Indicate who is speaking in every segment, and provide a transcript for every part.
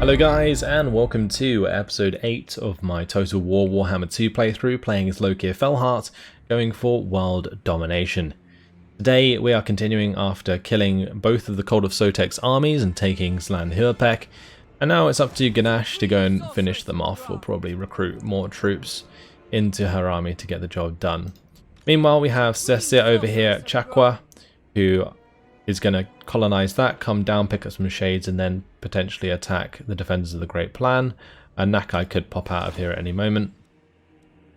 Speaker 1: Hello guys, and welcome to episode 8 of my Total War Warhammer 2 playthrough, playing as Lokhir Fellheart, going for world domination. Today we are continuing after killing both of the Cold of Sotek's armies and taking Slandhurpek, and now it's up to Ganache to go and finish them off. We'll probably recruit more troops into her army to get the job done. Meanwhile, we have Sesir over here at Chakwa, who is going to colonize that, come down, pick up some shades, and then potentially attack the defenders of the Great Plan. And Nakai could pop out of here at any moment.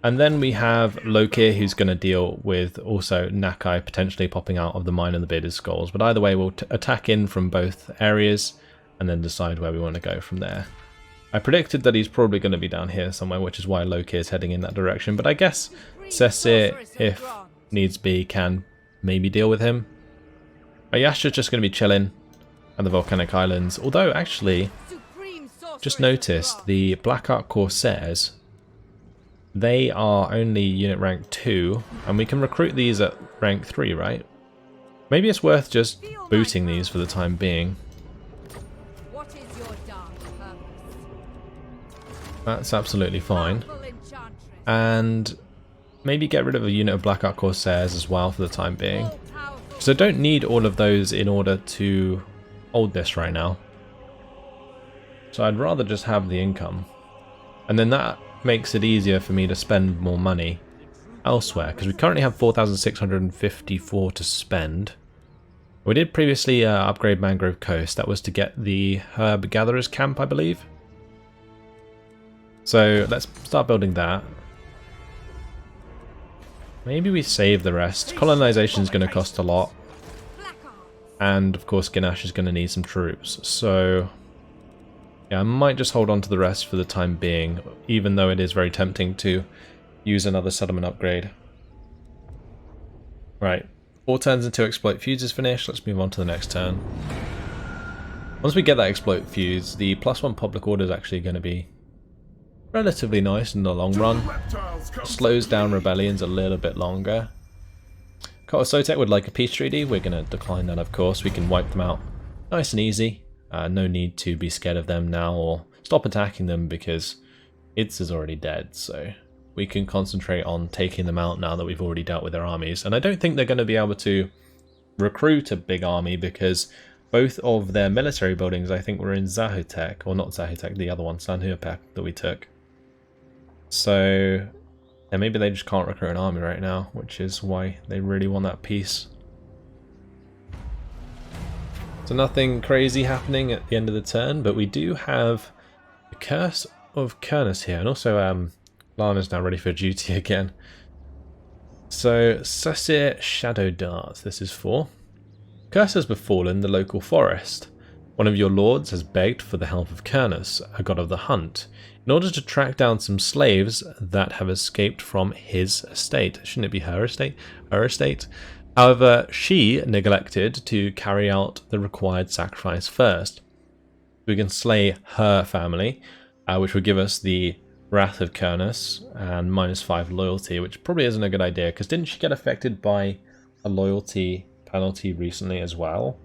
Speaker 1: And then we have Lokhir, who's going to deal with also Nakai potentially popping out of the Mine and the Bearded Skulls. But either way, we'll attack in from both areas and then decide where we want to go from there. I predicted that he's probably going to be down here somewhere, which is why Lokhir is heading in that direction. But I guess Sesir, if needs be, can maybe deal with him. Ayasha's just going to be chilling at the Volcanic Islands, although actually, just noticed the Black Ark Corsairs, they are only unit rank 2, and we can recruit these at rank 3, right? Maybe it's worth just booting these for the time being. That's absolutely fine. And maybe get rid of a unit of Black Ark Corsairs as well for the time being. So I don't need all of those in order to hold this right now. So I'd rather just have the income. And then that makes it easier for me to spend more money elsewhere, because we currently have 4,654 to spend. We did previously upgrade Mangrove Coast. That was to get the Herb Gatherers camp, I believe. So let's start building that. Maybe we save the rest. Colonization is going to cost a lot. And of course Ganache is going to need some troops. So yeah, I might just hold on to the rest for the time being, even though it is very tempting to use another settlement upgrade. Right, 4 turns until Exploit Fuse is finished. Let's move on to the next turn. Once we get that Exploit Fuse, the +1 public order is actually going to be relatively nice in the long run. Slows down rebellions a little bit longer. Cold of Sotek would like a peace treaty. We're going to decline that, of course. We can wipe them out nice and easy. No need to be scared of them now or stop attacking them, because Ids is already dead. So we can concentrate on taking them out now that we've already dealt with their armies. And I don't think they're going to be able to recruit a big army, because both of their military buildings, I think, were in Zahutek, or not Zahutek, the other one, Slandhurpek, that we took. So yeah, maybe they just can't recruit an army right now, which is why they really want that peace. So nothing crazy happening at the end of the turn, but we do have the Curse of Kernus here, and also Lana's now ready for duty again. So Sesir Shadow Dart, this is for. Curse has befallen the local forest. One of your lords has begged for the help of Kernus, a god of the hunt, in order to track down some slaves that have escaped from his estate. Shouldn't it be her estate? Her estate. However, she neglected to carry out the required sacrifice first. We can slay her family, which would give us the Wrath of Kernus and -5 loyalty, which probably isn't a good idea, because didn't she get affected by a loyalty penalty recently as well?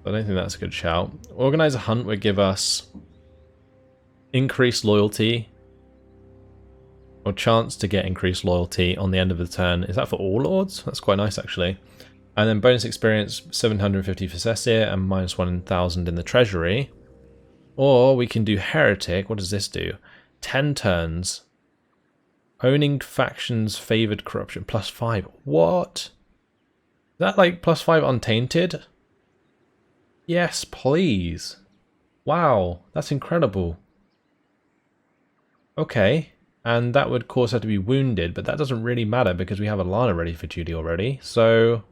Speaker 1: I don't think that's a good shout. Organize a hunt would give us increased loyalty, or chance to get increased loyalty on the end of the turn. Is that for all lords? That's quite nice, actually. And then bonus experience 750 for Sesir and -1,000 in the treasury. Or we can do Heretic. What does this do? 10 turns. Owning factions favored corruption +5. What? Is that like +5 untainted? Yes, please. Wow, that's incredible. Okay, and that would cause her to be wounded, but that doesn't really matter because we have Alana ready for duty already, so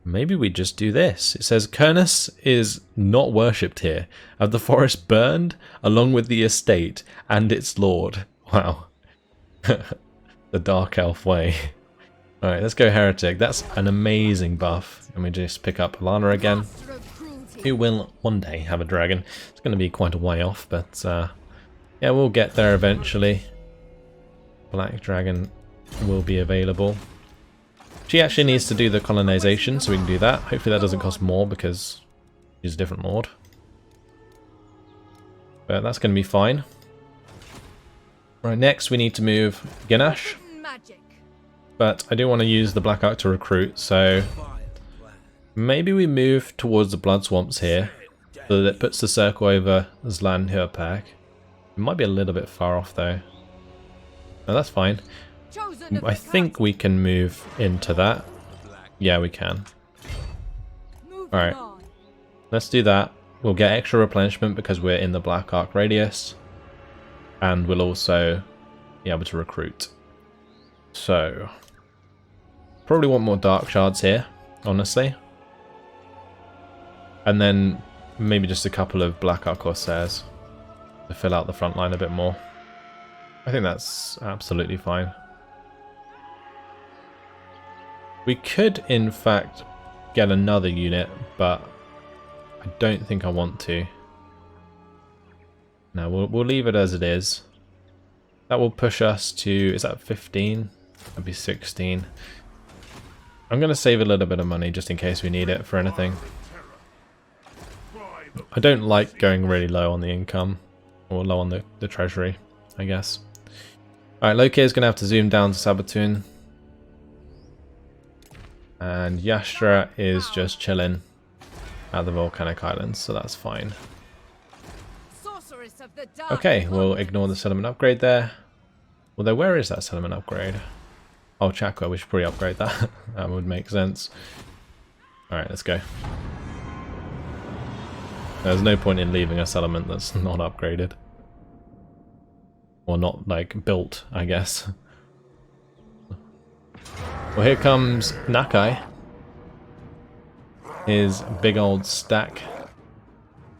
Speaker 1: maybe we just do this. It says Kernus is not worshipped here. Have the forest burned along with the estate and its lord. Wow. The Dark Elf way. Alright, let's go Heretic. That's an amazing buff. And we just pick up Alana again, who will one day have a dragon. It's going to be quite a way off, but yeah, we'll get there eventually. Black Dragon will be available. She actually needs to do the colonization, so we can do that. Hopefully that doesn't cost more because she's a different lord. But that's going to be fine. Right, next we need to move Ganache. But I do want to use the Black Ark to recruit, so maybe we move towards the Blood Swamps here, so that it puts the circle over Zlan Hurpak. It might be a little bit far off though. No, that's fine. I think we can move into that. Yeah, we can. Alright, let's do that. We'll get extra replenishment because we're in the Black Ark radius. And we'll also be able to recruit. So, probably want more Dark Shards here, honestly. And then maybe just a couple of Black Ark Corsairs to fill out the front line a bit more. I think that's absolutely fine. We could, in fact, get another unit, but I don't think I want to. No, we'll leave it as it is. That will push us to, is that 15? That'd be 16. I'm going to save a little bit of money just in case we need it for anything. I don't like going really low on the income, or low on the treasury, I guess. Alright, Lokhir's going to have to zoom down to Sabatoon. And Yastra is just chilling at the Volcanic Islands, so that's fine. Okay, we'll ignore the settlement upgrade there. Although, where is that settlement upgrade? Oh, Chakwa, we should probably upgrade that. That would make sense. Alright, let's go. There's no point in leaving a settlement that's not upgraded. Or not, like, built, I guess. Well, here comes Nakai. His big old stack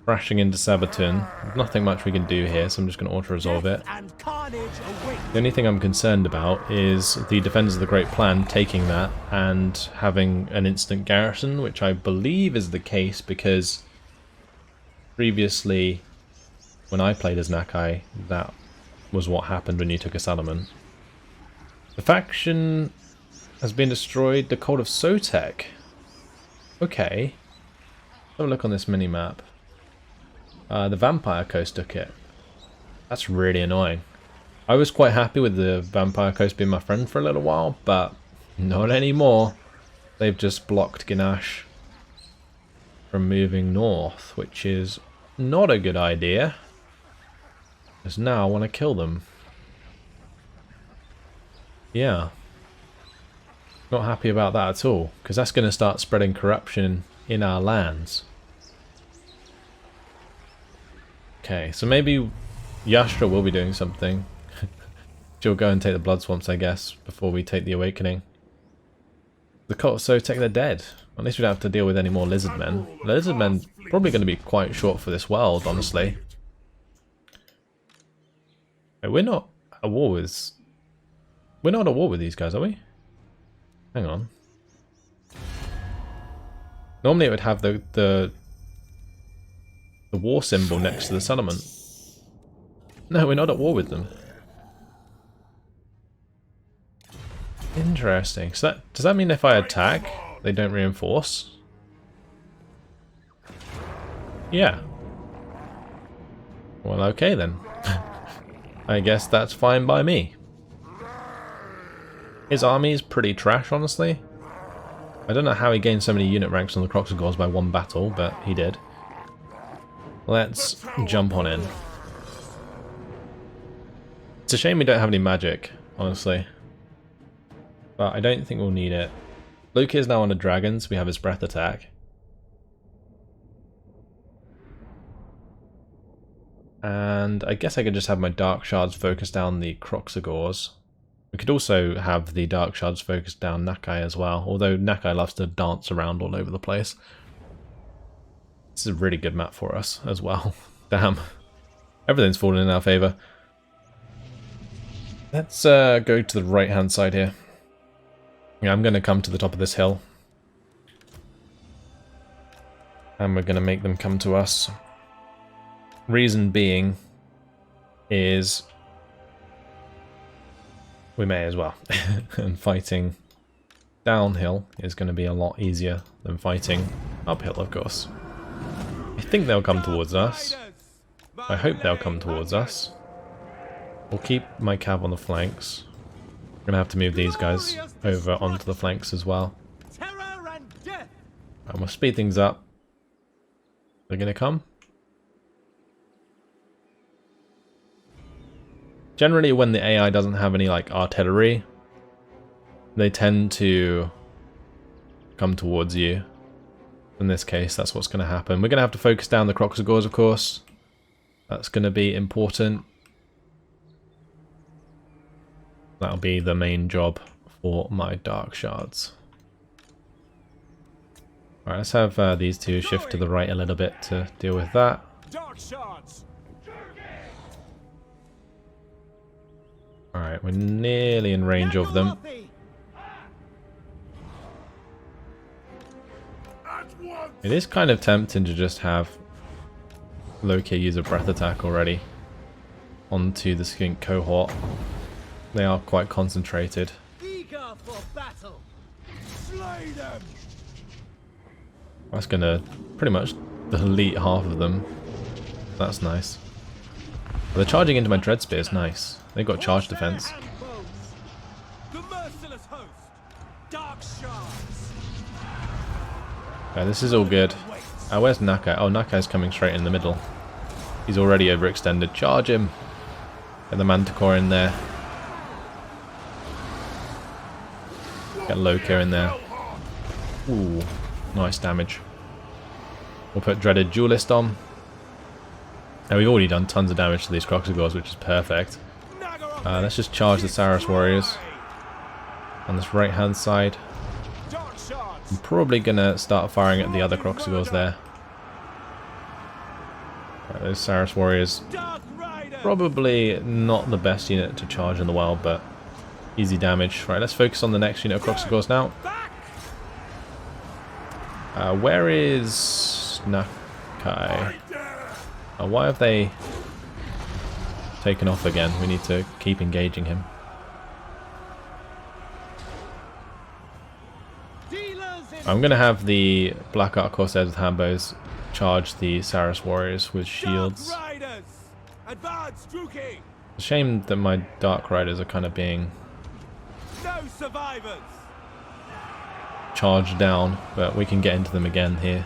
Speaker 1: crashing into Sabatoon. Nothing much we can do here, so I'm just going to auto-resolve it. The only thing I'm concerned about is the Defenders of the Great Plan taking that and having an instant garrison, which I believe is the case because previously, when I played as Nakai, that was what happened when you took a settlement. The faction has been destroyed. The Cult of Sotek. Okay. Have a look on this mini-map. The Vampire Coast took it. That's really annoying. I was quite happy with the Vampire Coast being my friend for a little while, but not anymore. They've just blocked Ganache from moving north, which is not a good idea. Because now I want to kill them. Yeah. Not happy about that at all, because that's going to start spreading corruption in our lands. Okay, so maybe Yastra will be doing something. She'll go and take the Blood Swamps, I guess, before we take the Awakening. The Cult of Sotek, they're dead. At least we don't have to deal with any more lizard men. Lizard men probably going to be quite short for this world, honestly. Wait, we're not at war with... We're not at war with these guys, are we? Hang on. Normally it would have the war symbol next to the settlement. No, we're not at war with them. Interesting. So that, does that mean if I attack, they don't reinforce? Yeah. Well, okay then. I guess that's fine by me. His army is pretty trash, honestly. I don't know how he gained so many unit ranks on the Croxagores by one battle, but he did. Let's jump on in. It's a shame we don't have any magic, honestly. But I don't think we'll need it. Luke is now on a dragon, so we have his breath attack. And I guess I could just have my Dark Shards focus down the Croxagores. We could also have the Dark Shards focus down Nakai as well, although Nakai loves to dance around all over the place. This is a really good map for us as well. Damn. Everything's falling in our favour. Let's go to the right hand side here. Yeah, I'm going to come to the top of this hill. And we're going to make them come to us. Reason being is we may as well. And fighting downhill is going to be a lot easier than fighting uphill, of course. I think they'll come towards us. I hope they'll come towards us. We'll keep my cav on the flanks. I'm gonna have to move these guys over onto the flanks as well. And we'll speed things up. They're gonna come. Generally, when the AI doesn't have any like artillery, they tend to come towards you. In this case, that's what's going to happen. We're going to have to focus down the Kroxigors, of course. That's going to be important. That'll be the main job for my Dark Shards. Alright, let's have these two shift to the right a little bit to deal with that. Alright, we're nearly in range of them. It is kind of tempting to just have Lokhir use a breath attack already onto the skink cohort. They are quite concentrated. That's gonna pretty much delete half of them. That's nice. But they're charging into my dread spears, nice. They've got charge defense. Okay, this is all good. Where's Nakai? Oh, Nakai's coming straight in the middle. He's already overextended. Charge him! Get the Manticore in there. Get Lokhir in there. Ooh, nice damage. We'll put Dreaded Duelist on. Now we've already done tons of damage to these Kroxigors, which is perfect. Let's just charge the Saurus warriors on this right hand side. I'm probably gonna start firing at the other Kroxigors there. Right, those Saurus warriors, probably not the best unit to charge in the world, but easy damage. Right, let's focus on the next unit of Kroxigors now. Where is Nakai? Why have they taken off again? We need to keep engaging him. I'm going to have the Black Ark Corsairs with handbows charge the Saurus warriors with shields. It's a shame that my Dark Riders are kind of being charged down, but we can get into them again here.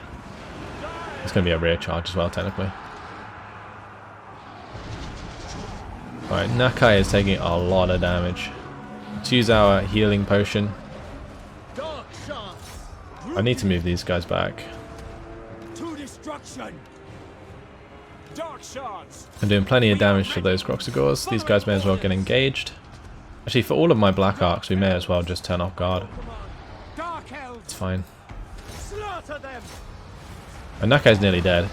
Speaker 1: It's going to be a rear charge as well, technically. Alright, Nakai is taking a lot of damage. Let's use our healing potion. I need to move these guys back. I'm doing plenty of damage to those Kroxigors. These guys may as well get engaged. Actually, for all of my Black Arcs, we may as well just turn off guard. It's fine. And Nakai's nearly dead.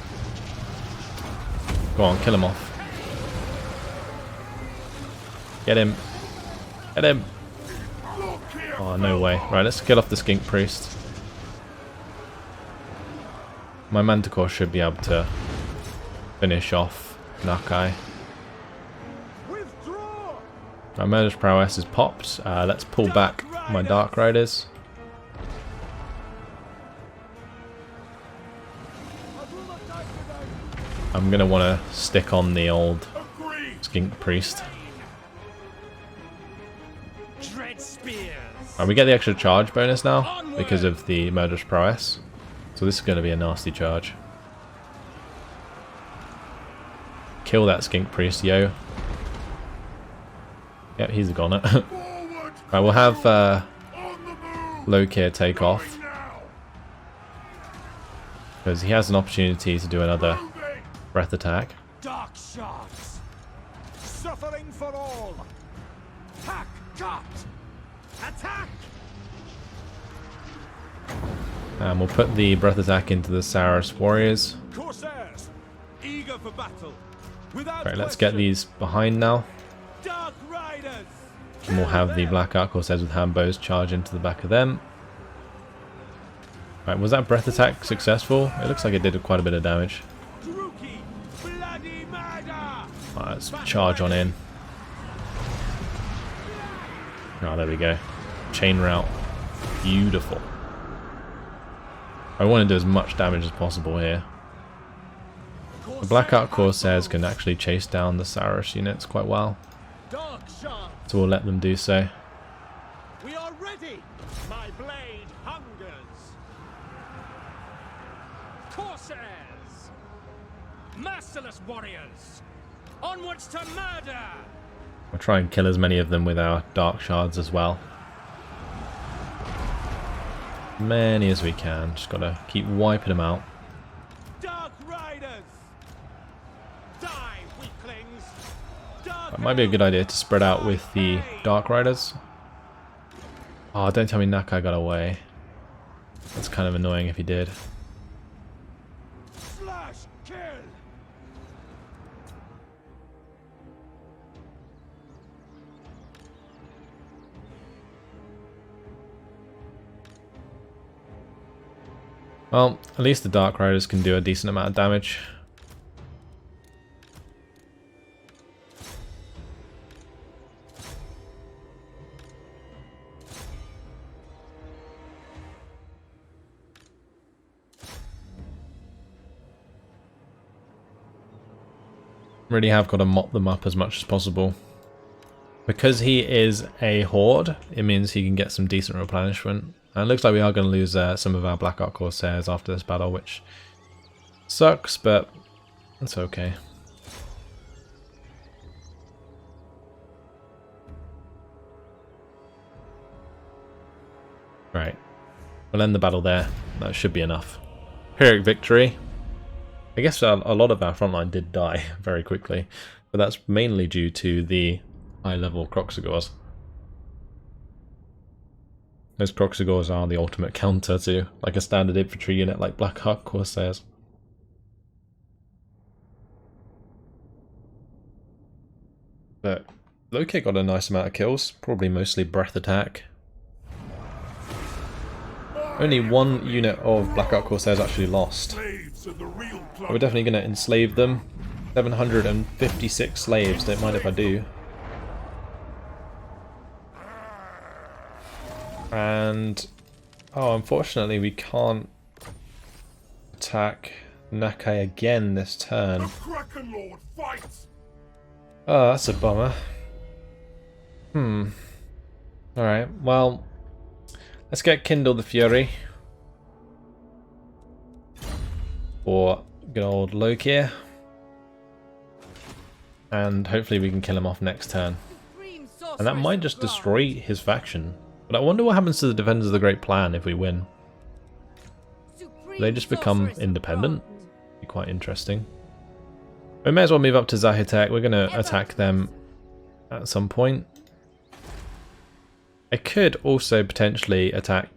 Speaker 1: Go on, kill him off. Get him. Get him. Oh, no way. Right, let's kill off the Skink Priest. My Manticore should be able to finish off Nakai. My Murderous Prowess is popped. Let's pull back my Dark Riders. I'm going to want to stick on the old Skink Priest. Right, we get the extra charge bonus now because of the Murderous Prowess. So this is going to be a nasty charge. Kill that Skink Priest, yo. Yep, he's a goner. Right, we'll have Lokhir take off. Because he has an opportunity to do another breath attack.
Speaker 2: Dark shards. Suffering for all. Hack, cut. Attack.
Speaker 1: And we'll put the breath attack into the Saurus warriors.
Speaker 2: Corsairs, eager for battle.
Speaker 1: Right, let's get these behind now.
Speaker 2: Dark Riders.
Speaker 1: And we'll have the Black Ark Corsairs with handbows charge into the back of them. Right, was that breath attack successful? It looks like it did quite a bit of damage. Right, let's charge on in. Oh, there we go. Chain route. Beautiful. I want to do as much damage as possible here. The Blackout Corsairs can actually chase down the Saurus units quite well,
Speaker 2: Dark shards.
Speaker 1: so we'll let them do so.
Speaker 2: We are ready. My blade hungers. Corsairs. Merciless warriors. Onwards to murder.
Speaker 1: We'll try and kill as many of them with our Dark Shards as well. Many as we can. Just gotta keep wiping them out.
Speaker 2: Dark riders. Die, weaklings. Dark
Speaker 1: It might be a good idea to spread out with the Dark Riders. Oh, don't tell me Nakai got away. That's kind of annoying if he did.
Speaker 2: slash kill.
Speaker 1: Well, at least the Dark Riders can do a decent amount of damage. Really have got to mop them up as much as possible. Because he is a horde, it means he can get some decent replenishment. And it looks like we are going to lose some of our Black Ark Corsairs after this battle, which sucks, but it's okay. Right, we'll end the battle there. That should be enough. Pyrrhic victory. I guess a lot of our frontline did die very quickly, but that's mainly due to the high-level Kroxigors. Those Kroxigors are the ultimate counter to like a standard infantry unit like Black Ark Corsairs. But Lokhir got a nice amount of kills, probably mostly breath attack. Only one unit of Black Ark Corsairs actually lost. We're definitely going to enslave them. 756 slaves, don't mind if I do. And oh, unfortunately we can't attack Nakai again this turn. Oh, that's a bummer. Alright, well, let's get Kindle the Fury. For good old Lokhir. And hopefully we can kill him off next turn. And that might just destroy his faction. But I wonder what happens to the Defenders of the Great Plan if we win. Do they just become independent? Be quite interesting. We may as well move up to Zahitek. We're going to attack them at some point. I could also potentially attack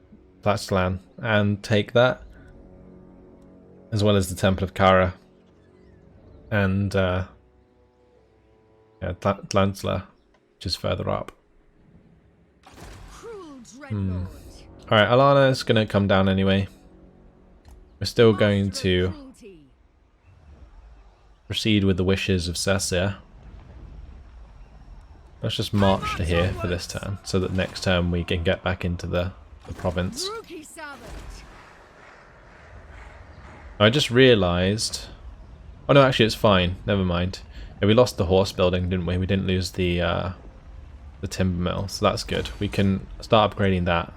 Speaker 1: Tlaxcalan and take that, as well as the Temple of Kara and Tlansla, which is further up. Alright, Alana is going to come down anyway. We're still going to proceed with the wishes of Cersei. Let's just march to here for this turn, so that next turn we can get back into the province. I just realised... Oh no, actually it's fine. Never mind. Yeah, we lost the horse building, didn't we? We didn't lose the timber mill, so that's good. We can start upgrading that.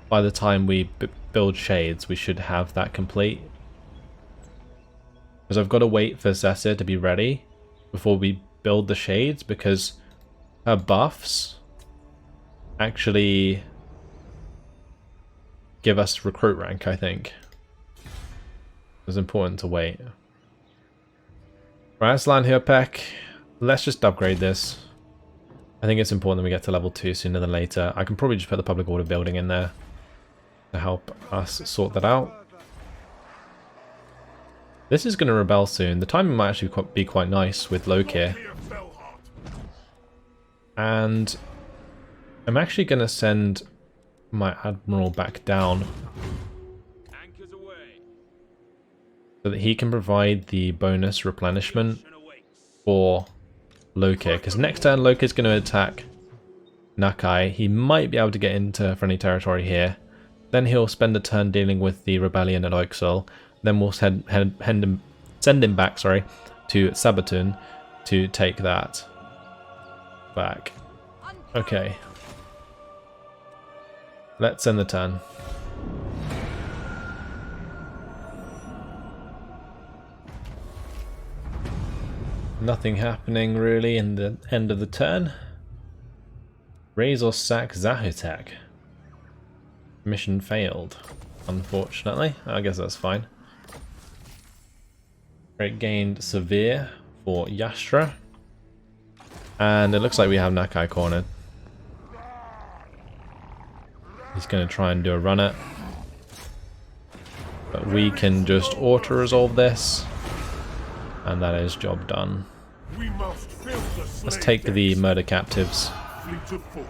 Speaker 1: By the time we build shades, we should have that complete. Because I've got to wait for Cersei to be ready before we build the shades, because her buffs actually give us recruit rank, I think. It's important to wait. Right, let's land here, Peck. Let's just upgrade this. I think it's important that we get to level 2 sooner than later. I can probably just put the public order building in there to help us sort that out. This is going to rebel soon. The timing might actually be quite nice with Lokhir. And I'm actually going to send my admiral back down so that he can provide the bonus replenishment for Lokhir, because next turn Lokhir's going to attack Nakai. He might be able to get into friendly territory here. Then he'll spend a turn dealing with the rebellion at Oixel. Then we'll send send him back, sorry, to Sabatun to take that back. Okay. Let's end the turn. Nothing happening really in the end of the turn. Raise or sack Zahutek. Mission failed, unfortunately. I guess that's fine. Great gained severe for Yastra. And it looks like we have Nakai cornered. He's going to try and do a run it. But we can just auto-resolve this. And that is job done. Let's take the murder captives.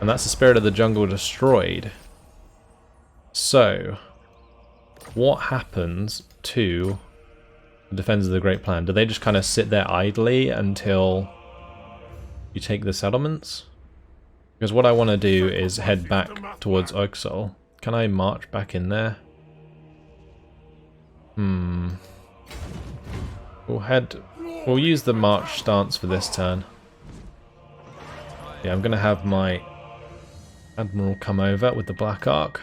Speaker 1: And that's the Spirit of the Jungle destroyed. So, what happens to the Defenders of the Great Plan? Do they just kind of sit there idly until you take the settlements? Because what I want to do is head back towards Oxol. Can I march back in there? We'll use the march stance for this turn. Yeah, I'm going to have my Admiral come over with the Black Ark.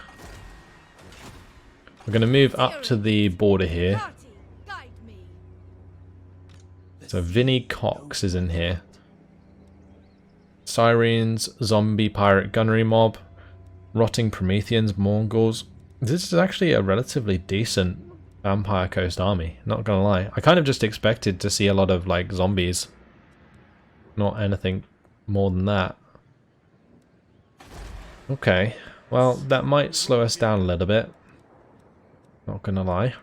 Speaker 1: We're going to move up to the border here. So Vinnie Cox is in here. Sirens, zombie pirate gunnery mob, rotting Prometheans, Mongols. This is actually a relatively decent Vampire Coast army, not gonna lie. I kind of just expected to see a lot of like zombies. Not anything more than that. Okay, well that might slow us down a little bit. Not gonna lie.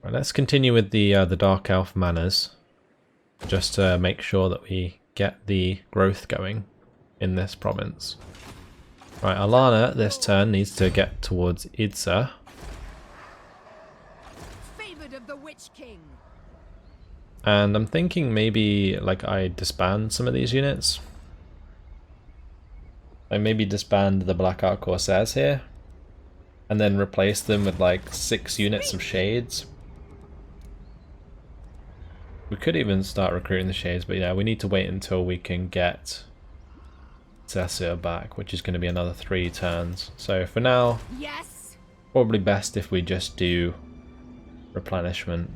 Speaker 1: Right, let's continue with the Dark Elf manners. Just to make sure that we get the growth going in this province. Right, Alana this turn needs to get towards Idsa.
Speaker 3: Favored of the Witch King.
Speaker 1: And I'm thinking maybe like I disband some of these units. I maybe disband the Black Ark Corsairs here. And then replace them with like 6 units of Shades. We could even start recruiting the Shades, but yeah, we need to wait until we can get Cessia back, which is going to be another 3 turns. So for now,
Speaker 3: Yes.
Speaker 1: Probably best if we just do replenishment.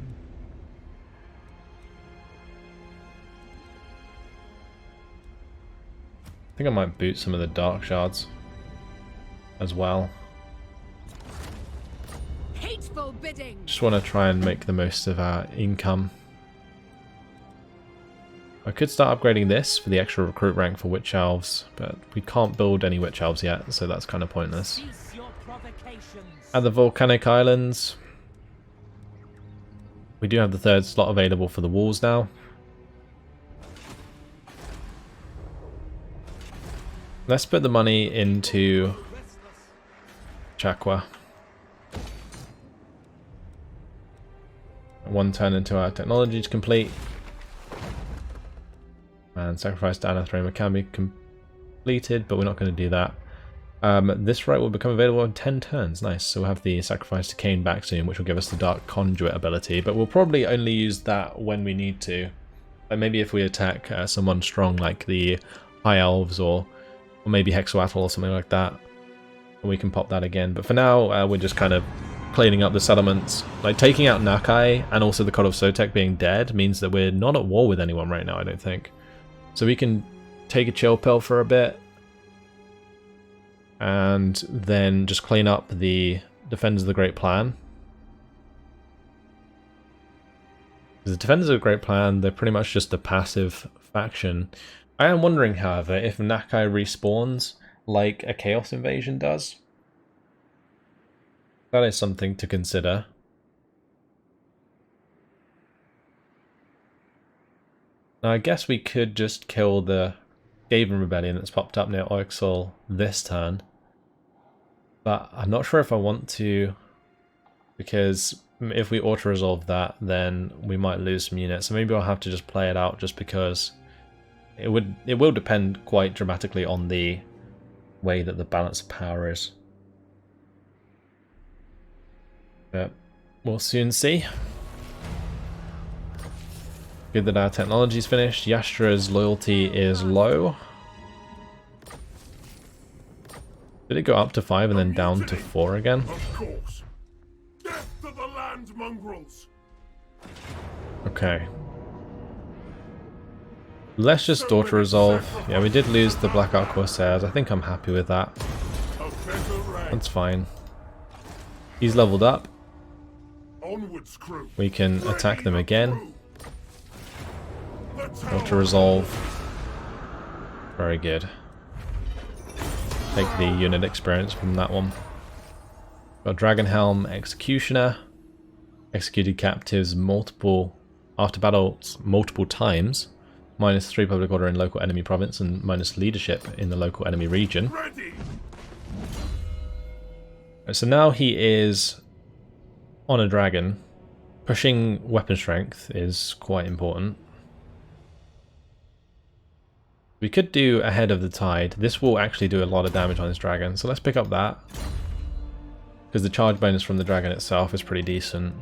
Speaker 1: I think I might boot some of the Dark Shards as well.
Speaker 3: Hateful bidding.
Speaker 1: Just want to try and make the most of our income. I could start upgrading this for the extra recruit rank for Witch Elves, but we can't build any Witch Elves yet, so that's kind of pointless. At the Volcanic Islands, we do have the 3rd slot available for the walls now. Let's put the money into Chakwa. 1 turn until our technology is complete. And sacrifice to Anathroma can be completed, but we're not going to do that. This right will become available in 10 turns. Nice. So we'll have the sacrifice to Cain back soon, which will give us the Dark Conduit ability, but we'll probably only use that when we need to. Like maybe if we attack someone strong like the High Elves or maybe Hexoatl or something like that, and we can pop that again. But for now, we're just kind of cleaning up the settlements. Like taking out Nakai and also the God of Sotek being dead means that we're not at war with anyone right now, I don't think. So we can take a chill pill for a bit and then just clean up the Defenders of the Great Plan. Because the Defenders of the Great Plan, they're pretty much just a passive faction. I am wondering, however, if Nakai respawns like a Chaos Invasion does. That is something to consider. Now I guess we could just kill the Skaven Rebellion that's popped up near Oixol this turn. But I'm not sure if I want to, because if we auto-resolve that, then we might lose some units. So maybe I'll have to just play it out just because it will depend quite dramatically on the way that the balance of power is. But we'll soon see. Good that our technology's finished. Yastra's loyalty is low. Did it go up to 5 and then down to 4 again?
Speaker 4: Of course. Death to the land mongrels.
Speaker 1: Okay. Let's just auto resolve. Yeah, we did lose the Black Ark Corsairs. I think I'm happy with that.
Speaker 4: A better rank.
Speaker 1: That's fine. He's leveled up.
Speaker 4: Onwards, crew.
Speaker 1: We can attack them again.
Speaker 4: The tower.
Speaker 1: Auto resolve. Very good. Take the unit experience from that one. Got Dragon Helm, Executioner. Executed captives after battles multiple times. -3 public order in local enemy province and minus leadership in the local enemy region.
Speaker 4: Ready.
Speaker 1: So now he is on a dragon. Pushing weapon strength is quite important. We could do Ahead of the Tide. This will actually do a lot of damage on this dragon, so let's pick up that. Because the charge bonus from the dragon itself is pretty decent.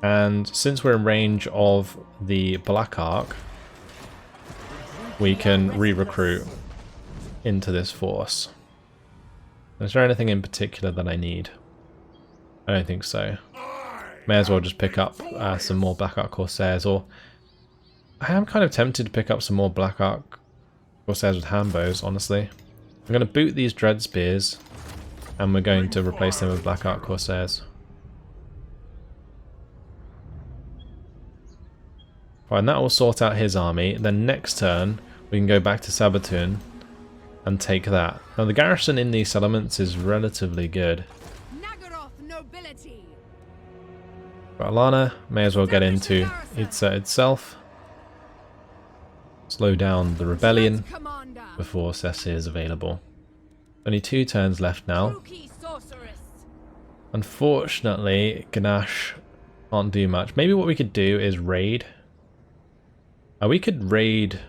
Speaker 1: And since we're in range of the Black Ark, we can re-recruit into this force. Is there anything in particular that I need? I don't think so. May as well just pick up some more Black Ark Corsairs, or I am kind of tempted to pick up some more Black Ark Corsairs with handbows, honestly. I'm going to boot these Dread Spears, and we're going to replace them with Black Ark Corsairs. Right, and that will sort out his army. Then next turn, we can go back to Sabatun and take that. Now the garrison in these settlements is relatively good.
Speaker 3: Nagaroth nobility.
Speaker 1: But Alana may as well get into itself. Slow down the rebellion
Speaker 3: Commander.
Speaker 1: before Ceci is available. Only 2 turns left now.
Speaker 3: Rookie sorceress.
Speaker 1: Unfortunately, Ganache can't do much. Maybe what we could do is raid. We could raid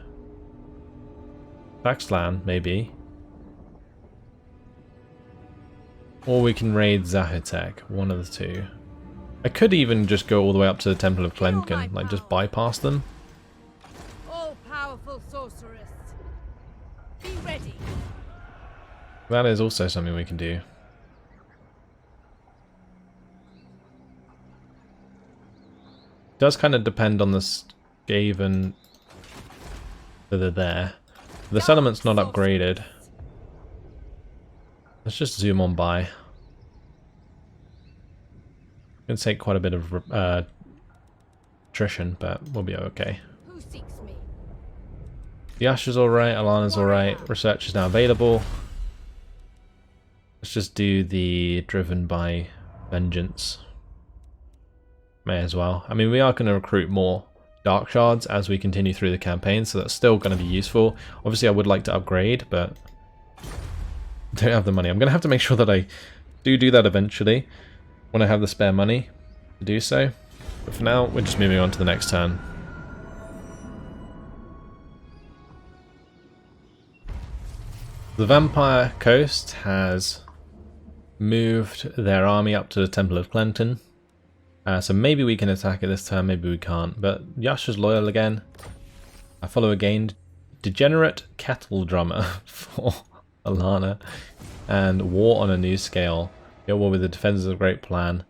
Speaker 1: Vaxlan, maybe. Or we can raid Zahutek, one of the two. I could even just go all the way up to the Temple of Glenkin, like just bypass them.
Speaker 3: All-powerful sorceress. Be ready.
Speaker 1: That is also something we can do. Does kind of depend on the Skaven that are there. The settlement's not upgraded. Let's just zoom on by. It's going to take quite a bit of attrition, but we'll be okay.
Speaker 3: Who seeks me?
Speaker 1: Yasha's alright, Alana's alright, research is now available. Let's just do the Driven by Vengeance. May as well. I mean, we are going to recruit more Dark Shards as we continue through the campaign, so that's still going to be useful. Obviously I would like to upgrade, but I don't have the money. I'm going to have to make sure that I do that eventually when I have the spare money to do so. But for now, we're just moving on to the next turn. The Vampire Coast has moved their army up to the Temple of Clenton. So maybe we can attack it this turn, maybe we can't. But Yasha's loyal again. I follow again. Degenerate Kettle Drummer for Alana. And War on a New Scale. Go war with the Defenders of the Great Plan.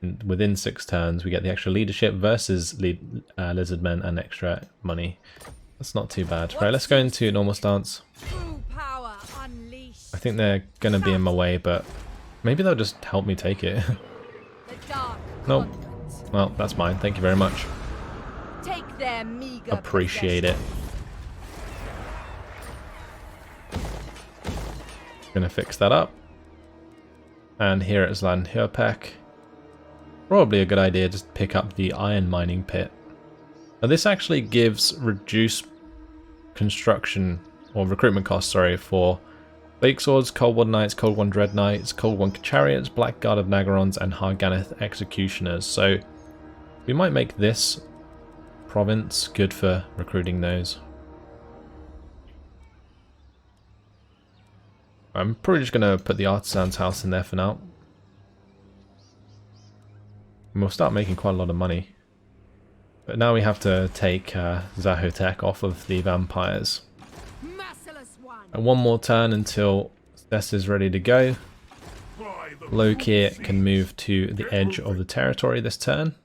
Speaker 1: And within 6 turns, we get the extra leadership versus Lizardmen and extra money. That's not too bad. Right, let's go into normal stance.
Speaker 3: True power unleashed.
Speaker 1: I think they're going to be in my way, but maybe they'll just help me take it.
Speaker 3: The dark
Speaker 1: Nope.
Speaker 3: convent.
Speaker 1: Well, that's mine. Thank you very much.
Speaker 3: Take their meager
Speaker 1: Appreciate it. Gonna fix that up. And here at Zlanhurpek, probably a good idea to pick up the iron mining pit. Now this actually gives reduced construction or recruitment costs, sorry, for Lake Swords, Cold One Knights, Cold One Dread Knights, Cold One Chariots, Black Guard of Nagarons, and Harganeth Executioners. So we might make this province good for recruiting those. I'm probably just going to put the artisan's house in there for now. And we'll start making quite a lot of money. But now we have to take Zahotek off of the vampires.
Speaker 3: Merciless one.
Speaker 1: And one more turn until Cess is ready to go.
Speaker 4: By the
Speaker 1: Lokhir can move to the edge of the territory this turn.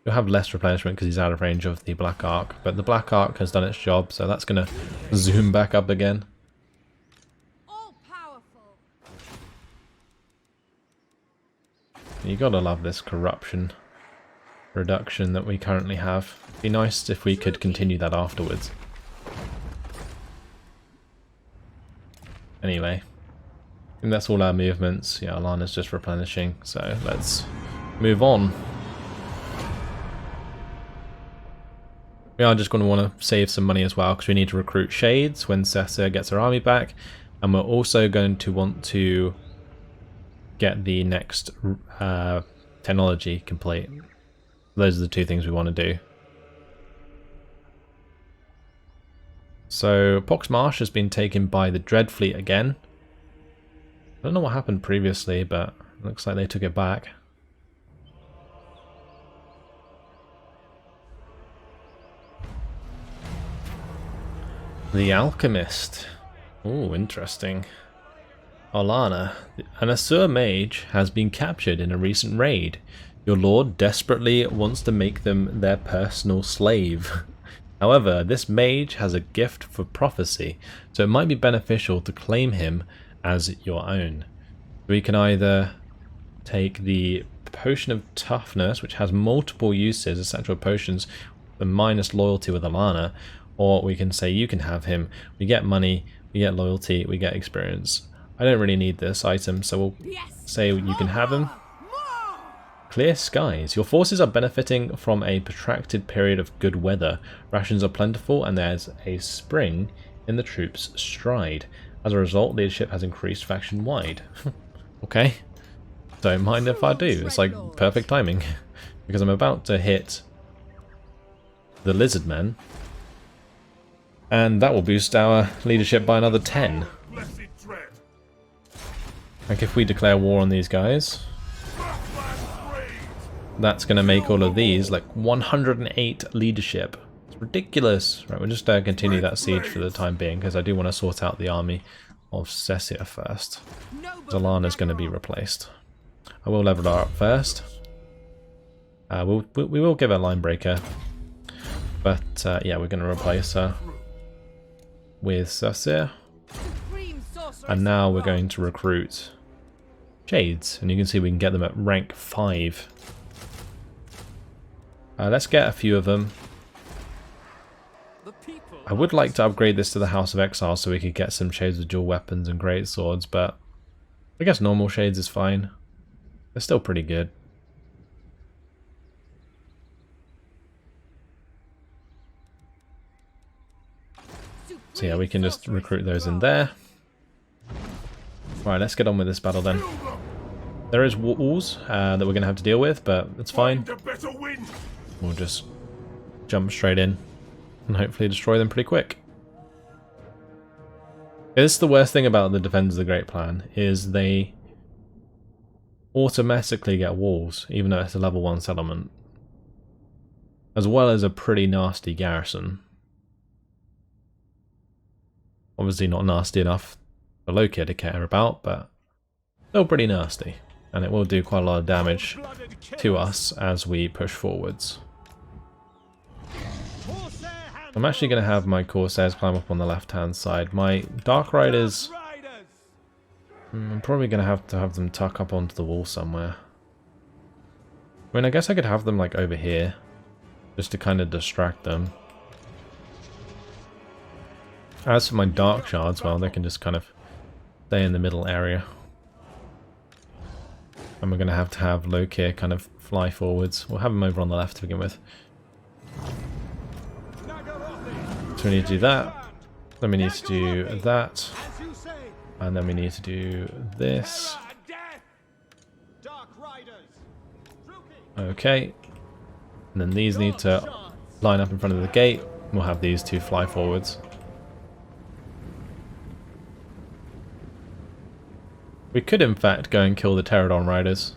Speaker 1: He'll have less replenishment because he's out of range of the Black Arc, but the Black Arc has done its job, so that's going to zoom back up again.
Speaker 3: All powerful.
Speaker 1: You gotta love this corruption reduction that we currently have. It'd be nice if we could continue that afterwards. Anyway, I think that's all our movements. Yeah, Alana's just replenishing, so let's move on. We are just going to want to save some money as well because we need to recruit Shades when Cessa gets her army back, and we're also going to want to get the next technology complete. Those are the two things we want to do. So Pox Marsh has been taken by the Dread Fleet again. I don't know what happened previously, but it looks like they took it back. The Alchemist. Oh, interesting. Alana, an Asur mage, has been captured in a recent raid. Your lord desperately wants to make them their personal slave. However, this mage has a gift for prophecy, so it might be beneficial to claim him as your own. We can either take the Potion of Toughness, which has multiple uses, essential potions, and minus loyalty with Alana, or we can say you can have him. We get money, we get loyalty, we get experience. I don't really need this item, so we'll say you can have him. Clear skies. Your forces are benefiting from a protracted period of good weather. Rations are plentiful and there's a spring in the troops' stride. As a result, leadership has increased faction-wide. Okay. Don't mind if I do. It's like perfect timing. Because I'm about to hit the Lizard Men. And that will boost our leadership by another 10.
Speaker 4: blessed dread.
Speaker 1: Like if we declare war on these guys, that's going to make all of these like 108 leadership. It's ridiculous. Right, we'll just continue that siege for the time being because I do want to sort out the army of Cessia first. Zalana's going to be replaced. I will level her up first. We will give her line breaker, but yeah, we're going to replace her with Cessia. And now we're going to recruit Shades, and you can see we can get them at rank 5. Let's get a few of them. I would like to upgrade this to the House of Exile so we could get some Shades with dual weapons and great swords, but I guess normal Shades is fine. They're still pretty good. So yeah, we can just recruit those in there. Right, let's get on with this battle then. There is walls that we're going to have to deal with, but it's fine. We'll just jump straight in and hopefully destroy them pretty quick. This is the worst thing about the Defenders of the Great Plan, is they automatically get walls, even though it's a level 1 settlement. As well as a pretty nasty garrison. Obviously not nasty enough for Lokhir to care about, but still pretty nasty. And it will do quite a lot of damage to us as we push forwards. I'm actually going to have my Corsairs climb up on the left hand side. My Dark Riders, I'm probably going to have them tuck up onto the wall somewhere. I mean, I guess I could have them like over here, just to kind of distract them. As for my Dark Shards, well, they can just kind of stay in the middle area. And we're going to have Lokhir kind of fly forwards. We'll have him over on the left to begin with. So we need to do that. Then we need to do that. And then we need to do this. Okay. And then these need to line up in front of the gate. We'll have these two fly forwards. We could in fact go and kill the Pterodon riders.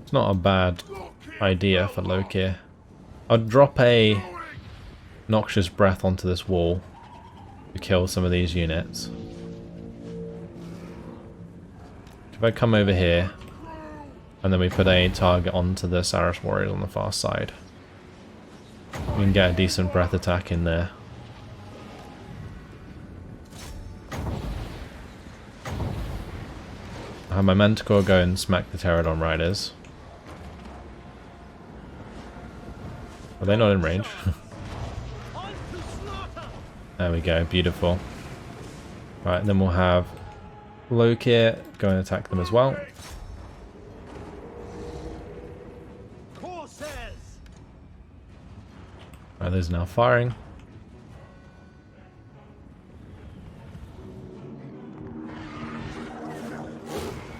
Speaker 1: It's not a bad idea for Lokhir. I'd drop a noxious breath onto this wall to kill some of these units. If I come over here and then we put a target onto the Saras warriors on the far side, we can get a decent breath attack in there. I have my Manticore go and smack the Pterodon riders. Are they not in range? There we go, beautiful. Right, then we'll have Lokhir go and attack them as well. Right, those are now firing.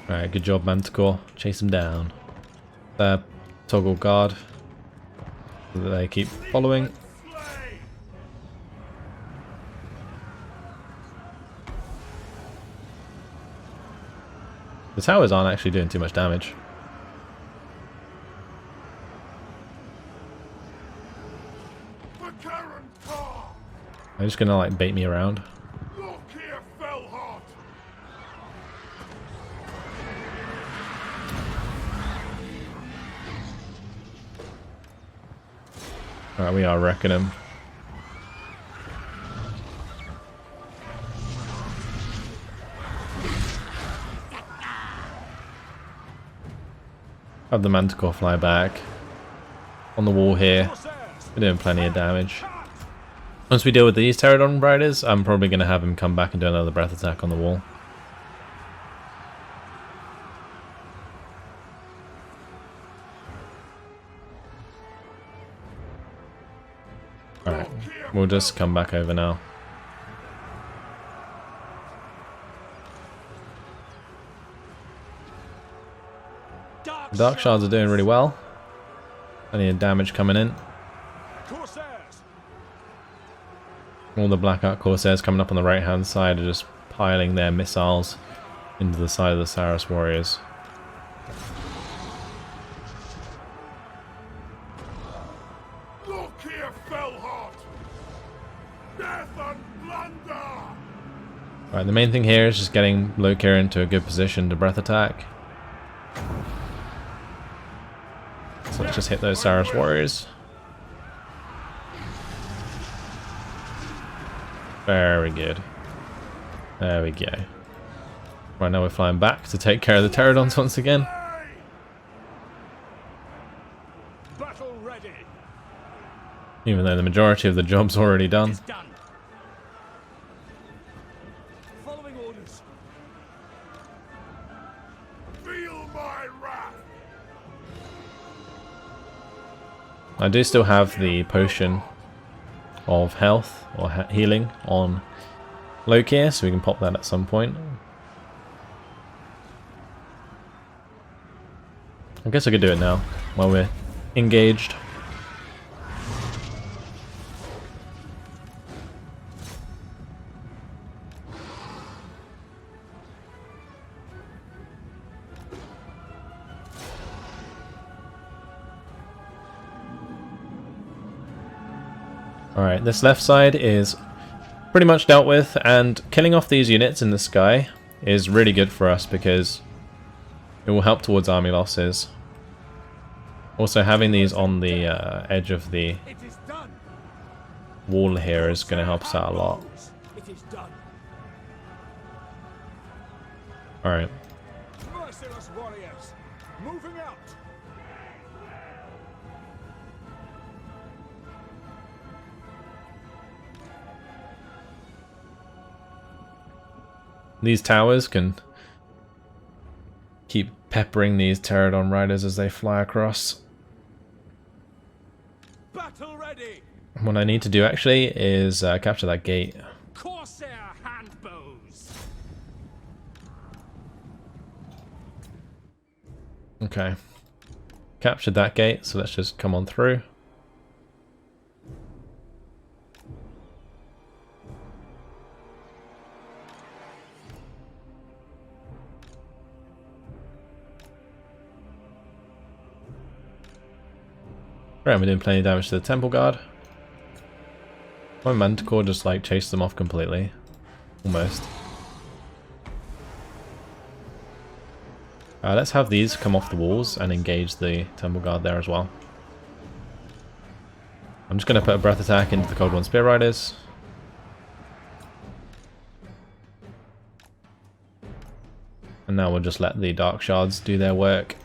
Speaker 1: Alright, good job Manticore. Chase him down. There, toggle guard. So that they keep following. The towers aren't actually doing too much damage. They're just gonna like bait me around.
Speaker 4: Lokhir Fellheart.
Speaker 1: Alright, we are wrecking him. Have the Manticore fly back. On the wall here. We're doing plenty of damage. Once we deal with these Pterodon riders, I'm probably going to have him come back and do another breath attack on the wall. Alright, we'll just come back over now. The Dark Shards are doing really well. Plenty of damage coming in. All the Blackout Corsairs coming up on the right hand side are just piling their missiles into the side of the Saras warriors.
Speaker 4: Lokhir Fellheart. Death and plunder.
Speaker 1: Right, the main thing here is just getting Lokhir into a good position to breath attack. So let's just hit those Saras warriors. Very good. There we go. Right, now we're flying back to take care of the Pterodons once again.
Speaker 2: Battle ready.
Speaker 1: Even though the majority of the job's already done.
Speaker 2: Done. Following orders.
Speaker 4: Feel my wrath.
Speaker 1: I do still have the potion of health or healing on Lokhir, so we can pop that at some point. I guess I could do it now while we're engaged. Alright, this left side is pretty much dealt with, and killing off these units in the sky is really good for us because it will help towards army losses. Also, having these on the edge of the wall here is going to help us out a lot. Alright.
Speaker 2: Merciless warriors, moving out.
Speaker 1: These towers can keep peppering these Pterodon riders as they fly across.
Speaker 2: Battle ready.
Speaker 1: What I need to do actually is capture that gate.
Speaker 2: Corsair handbows.
Speaker 1: Okay. Captured that gate, so let's just come on through. Great, we're doing plenty of damage to the Temple Guard. My Manticore just like chased them off completely. Almost. Let's have these come off the walls and engage the Temple Guard there as well. I'm just going to put a breath attack into the Cold One Spear Riders. And now we'll just let the Dark Shards do their work.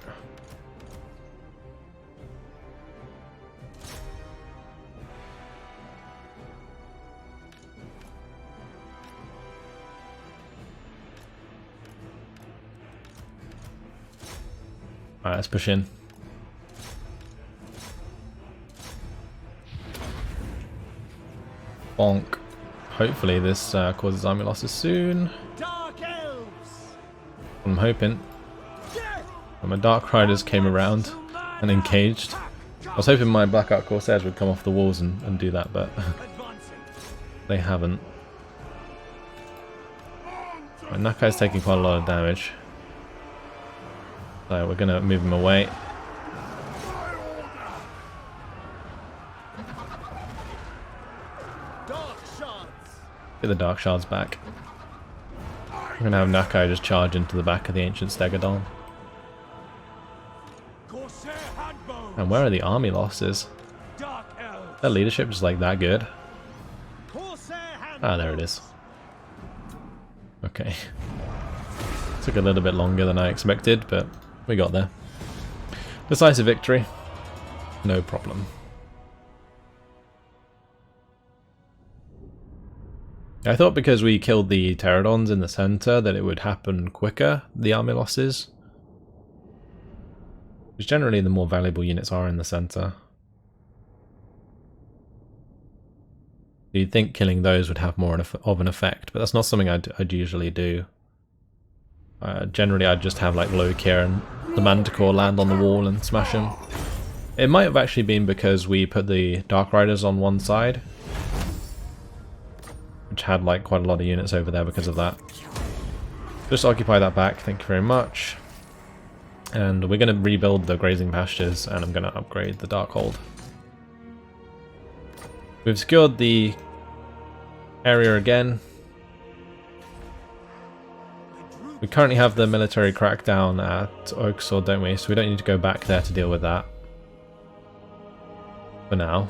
Speaker 1: Alright, let's push in. Bonk. Hopefully this causes army losses soon.
Speaker 2: Dark elves.
Speaker 1: I'm hoping. When my Dark Riders came around and engaged, I was hoping my Blackout Corsairs would come off the walls and do that, but they haven't. My Nakai's taking quite a lot of damage. So we're going to move him away. Get the Dark Shards back. We're going to have Nakai just charge into the back of the Ancient Stegodon. And where are the army losses? Their leadership just like that good? Ah, there it is. Okay. Took a little bit longer than I expected, but we got there. Decisive victory. No problem. I thought because we killed the Pterodons in the center that it would happen quicker, the army losses. Because generally the more valuable units are in the center. You'd think killing those would have more of an effect, but that's not something I'd usually do. Generally I'd just have like Lokhir and the Manticore land on the wall and smash them. It might have actually been because we put the Dark Riders on one side, which had like quite a lot of units over there because of that. Just occupy that back, thank you very much. And we're going to rebuild the grazing pastures and I'm going to upgrade the Darkhold. We've secured the area again. We currently have the military crackdown at Oaksword, don't we? So we don't need to go back there to deal with that. For now.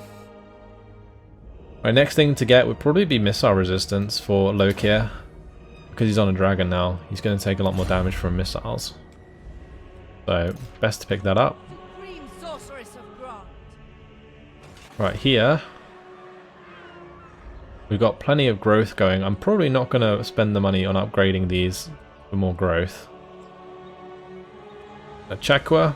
Speaker 1: Our next thing to get would probably be missile resistance for Lokhir. Because he's on a dragon now, he's going to take a lot more damage from missiles. So, best to pick that up. Right here, we've got plenty of growth going. I'm probably not going to spend the money on upgrading these for more growth. A Chakwa.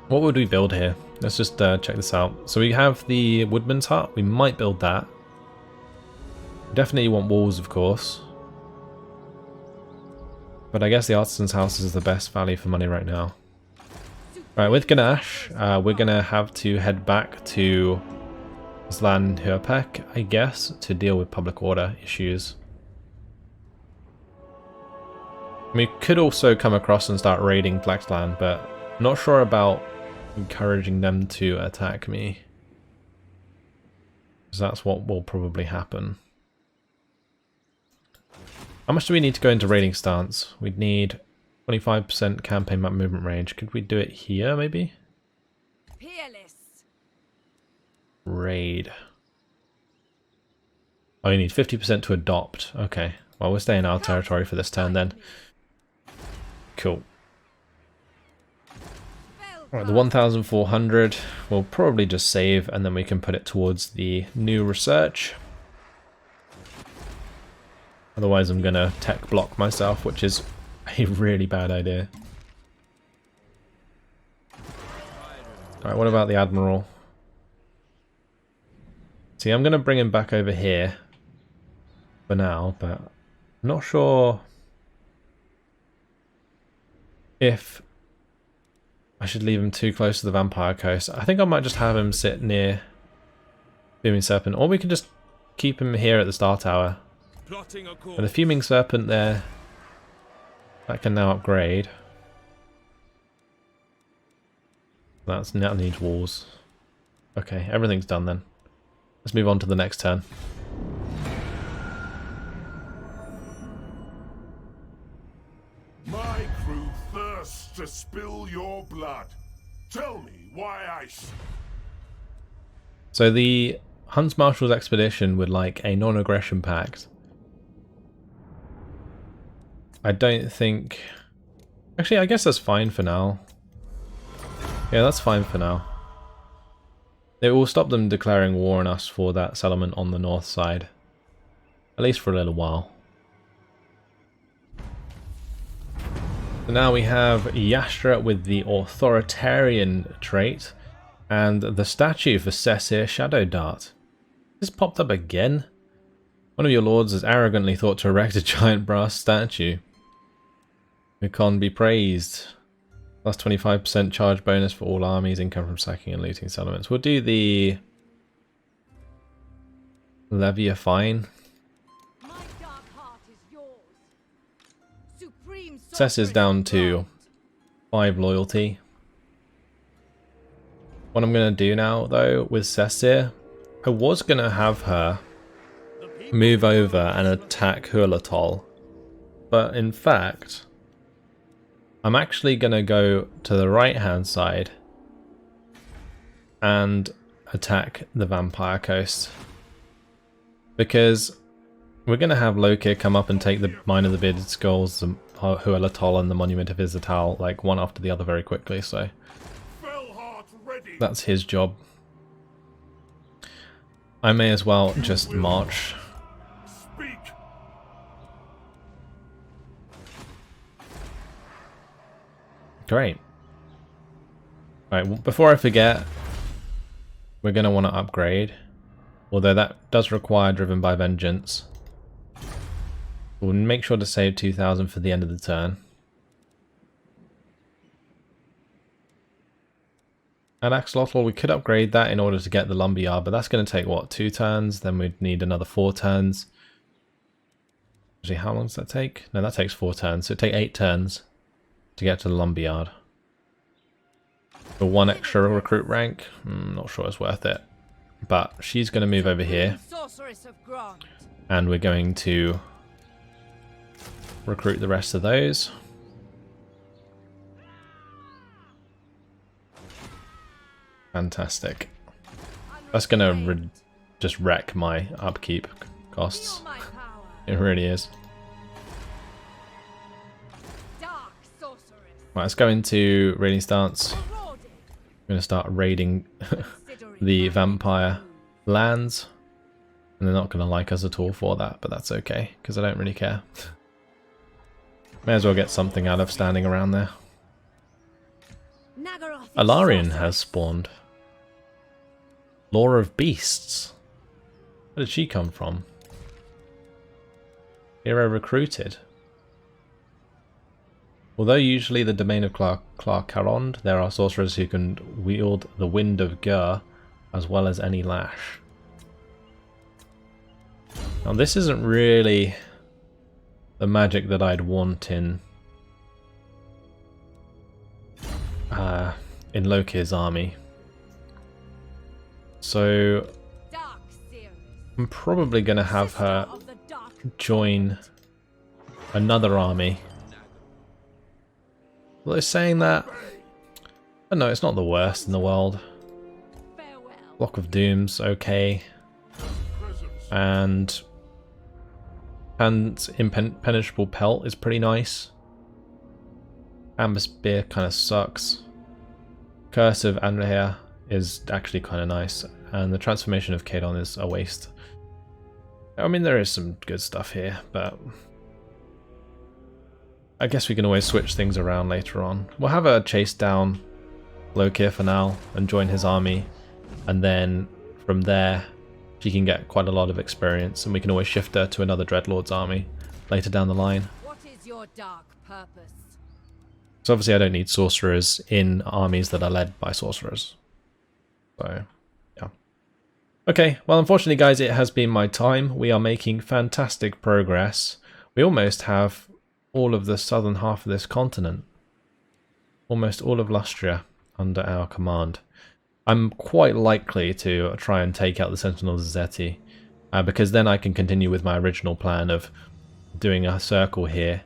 Speaker 1: What would we build here? Let's just check this out. So we have the Woodman's Hut. We might build that. Definitely want walls, of course. But I guess the Artisan's House is the best value for money right now. Right, with Ganesh, we're going to have to head back to Zlan Hurpek, I guess, to deal with public order issues. We could also come across and start raiding Flaxland, but I'm not sure about encouraging them to attack me. Because that's what will probably happen. How much do we need to go into raiding stance? We'd need 25% campaign map movement range. Could we do it here, maybe?
Speaker 3: Peerless.
Speaker 1: Raid. Oh, you need 50% to adopt. Okay. Well, we'll stay in our territory for this turn then. Cool. Alright, the 1,400 we'll probably just save and then we can put it towards the new research. Otherwise I'm going to tech block myself, which is a really bad idea. Alright, what about the Admiral? See, I'm going to bring him back over here for now, but I'm not sure if I should leave him too close to the Vampire Coast. I think I might just have him sit near Fuming Serpent, or we could just keep him here at the Star Tower. And the Fuming Serpent there, that can now upgrade. That needs walls. Okay, everything's done then. Let's move on to the next turn.
Speaker 4: My crew thirsts to spill your blood. Tell me why
Speaker 1: So the Hunts Marshal's expedition would like a non-aggression pact. I don't think... Actually, I guess that's fine for now. Yeah, that's fine for now. It will stop them declaring war on us for that settlement on the north side. At least for a little while. So now we have Yastra with the authoritarian trait. And the statue for Cessir Shadow Dart. This popped up again. One of your lords has arrogantly thought to erect a giant brass statue. Vulcan be praised. Plus 25% charge bonus for all armies, income from sacking and looting settlements. We'll do the Leviathan.
Speaker 3: My dark heart is yours. Supreme
Speaker 1: Cess is down to 5 loyalty. What I'm going to do now, though, with Cessir, I was going to have her move over and attack Hualatol. But in fact, I'm actually going to go to the right-hand side and attack the Vampire Coast. Because we're going to have Lokhir come up and take the Mine of the Bearded Skulls, the Hualatol and the Monument of Izatal, like one after the other very quickly, so... That's his job. I may as well just march.
Speaker 4: Speak.
Speaker 1: Great. Right, before I forget, we're going to want to upgrade. Although that does require Driven by Vengeance. We'll make sure to save 2,000 for the end of the turn. And Axolotl, we could upgrade that in order to get the Lumberyard, but that's going to take, what, 2 turns? Then we'd need another 4 turns. Actually, how long does that take? No, that takes 4 turns, so it'd take 8 turns to get to the Lumberyard. For 1 extra recruit rank, not sure it's worth it. But she's going to move over here. And we're going to recruit the rest of those. Fantastic. That's gonna just wreck my upkeep costs. It really is. Right, let's go into raiding stance. I'm gonna start raiding the vampire lands. And they're not gonna like us at all for that, but that's okay, because I don't really care. May as well get something out of standing around there. Alarian has spawned. Law of Beasts. Where did she come from? Hero recruited. Although usually the domain of Clarkarond, there are sorcerers who can wield the Wind of Gur as well as any lash. Now this isn't really the magic that I'd want in Lokhir's army. So I'm probably going to have her join another army. Although saying that, I don't know, it's not the worst in the world. Block of Doom's okay. And Impenetrable Pelt is pretty nice. Amber Spear kind of sucks. Curse of Andrahir is actually kind of nice, and the transformation of Kadon is a waste. I mean, there is some good stuff here, but I guess we can always switch things around later on. We'll have her chase down Lokhir for now and join his army, and then from there she can get quite a lot of experience, and we can always shift her to another Dreadlord's army later down the line.
Speaker 3: What is your dark purpose?
Speaker 1: So obviously I don't need sorcerers in armies that are led by sorcerers. So, yeah. Okay, well unfortunately guys, it has been my time. We are making fantastic progress. We almost have all of the southern half of this continent. Almost all of Lustria under our command. I'm quite likely to try and take out the Sentinels of Zeti, because then I can continue with my original plan of doing a circle here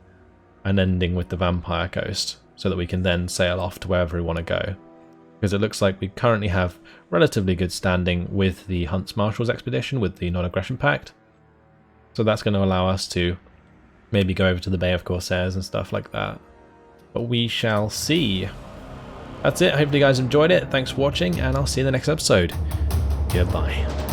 Speaker 1: and ending with the Vampire Coast, so that we can then sail off to wherever we want to go. Because it looks like we currently have relatively good standing with the Hunts Marshal's expedition, with the Non-Aggression Pact. So that's going to allow us to maybe go over to the Bay of Corsairs and stuff like that. But we shall see. That's it. Hopefully you guys enjoyed it. Thanks for watching, and I'll see you in the next episode. Goodbye.